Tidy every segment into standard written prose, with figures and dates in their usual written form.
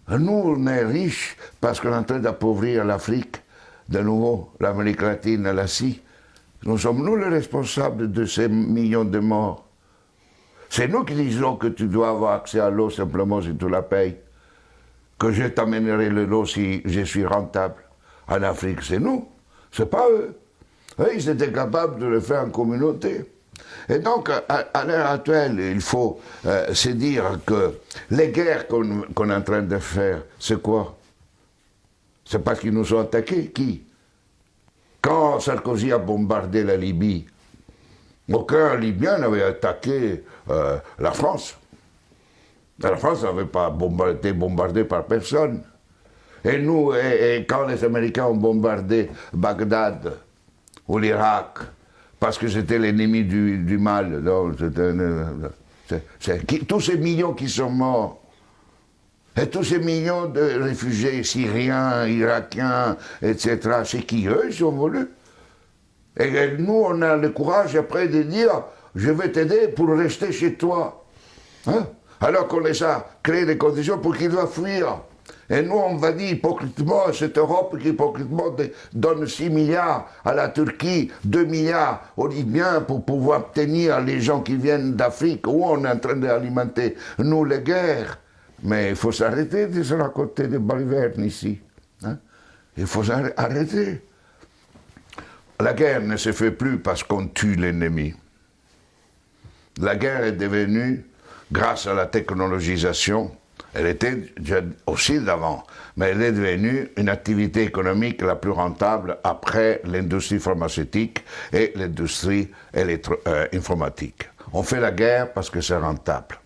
Nous, on est riches parce qu'on est en train d'appauvrir l'Afrique, de nouveau, l'Amérique latine, l'Asie. Nous sommes nous les responsables de ces millions de morts. C'est nous qui disons que tu dois avoir accès à l'eau simplement si tu la payes. Que je t'amènerai l'eau si je suis rentable. En Afrique, c'est nous, c'est pas eux. Eux, ils étaient capables de le faire en communauté. Et donc, à l'heure actuelle, il faut se dire que les guerres qu'on est en train de faire, c'est quoi? C'est parce qu'ils nous ont attaqués. Qui? Quand Sarkozy a bombardé la Libye, aucun Libyen n'avait attaqué la France. La France n'avait pas été bombardée par personne. Et nous, quand les Américains ont bombardé Bagdad ou l'Irak, parce que c'était l'ennemi du mal, tous ces millions qui sont morts, et tous ces millions de réfugiés syriens, irakiens, etc., c'est qui eux, ils ont voulu. Et nous, on a le courage après de dire, je vais t'aider pour rester chez toi. Hein? Alors qu'on les a créé les conditions pour qu'ils doivent fuir. Et nous, on va dire hypocritement, cette Europe qui hypocritement donne 6 milliards à la Turquie, 2 milliards aux Libyens pour pouvoir tenir les gens qui viennent d'Afrique, où on est en train d'alimenter, nous, les guerres. Mais il faut s'arrêter de se raconter des balivernes ici. Hein? Il faut arrêter. La guerre ne se fait plus parce qu'on tue l'ennemi. La guerre est devenue, grâce à la technologisation, elle était déjà aussi d'avant, mais elle est devenue une activité économique la plus rentable après l'industrie pharmaceutique et l'industrie informatique. On fait la guerre parce que c'est rentable.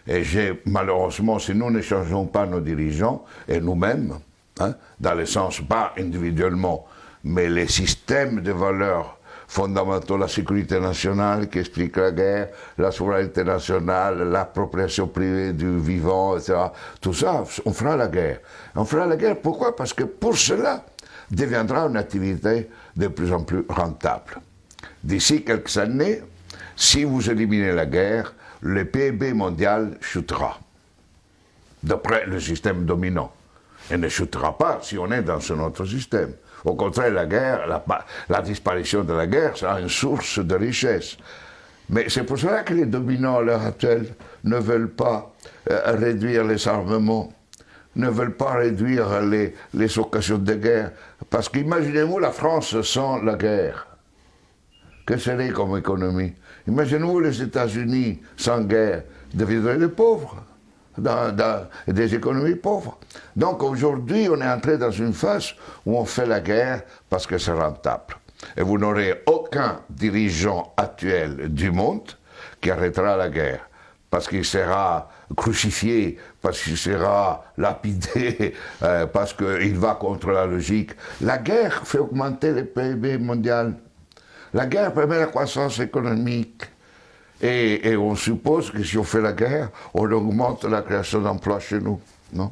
Et malheureusement, si nous ne changeons pas nos dirigeants, et nous-mêmes, hein, dans le sens pas individuellement, mais les systèmes de valeurs fondamentaux, la sécurité nationale qui explique la guerre, la souveraineté nationale, l'appropriation privée du vivant, etc. Tout ça, on fera la guerre. On fera la guerre, pourquoi? Parce que pour cela, deviendra une activité de plus en plus rentable. D'ici quelques années, si vous éliminez la guerre, le PIB mondial chutera, d'après le système dominant. Et ne chutera pas si on est dans ce autre système. Au contraire, la guerre, la disparition de la guerre sera une source de richesse. Mais c'est pour cela que les dominants à l'heure actuelle ne veulent pas réduire les armements, ne veulent pas réduire les occasions de guerre. Parce qu'imaginez-vous la France sans la guerre. Que serait comme économie? Imaginez-vous les États-Unis sans guerre, deviendraient des pauvres. Des économies pauvres. Donc aujourd'hui, on est entré dans une phase où on fait la guerre parce que c'est rentable. Et vous n'aurez aucun dirigeant actuel du monde qui arrêtera la guerre, parce qu'il sera crucifié, parce qu'il sera lapidé, parce qu'il va contre la logique. La guerre fait augmenter le PIB mondial. La guerre permet la croissance économique. Et on suppose que si on fait la guerre, on augmente la création d'emplois chez nous, non?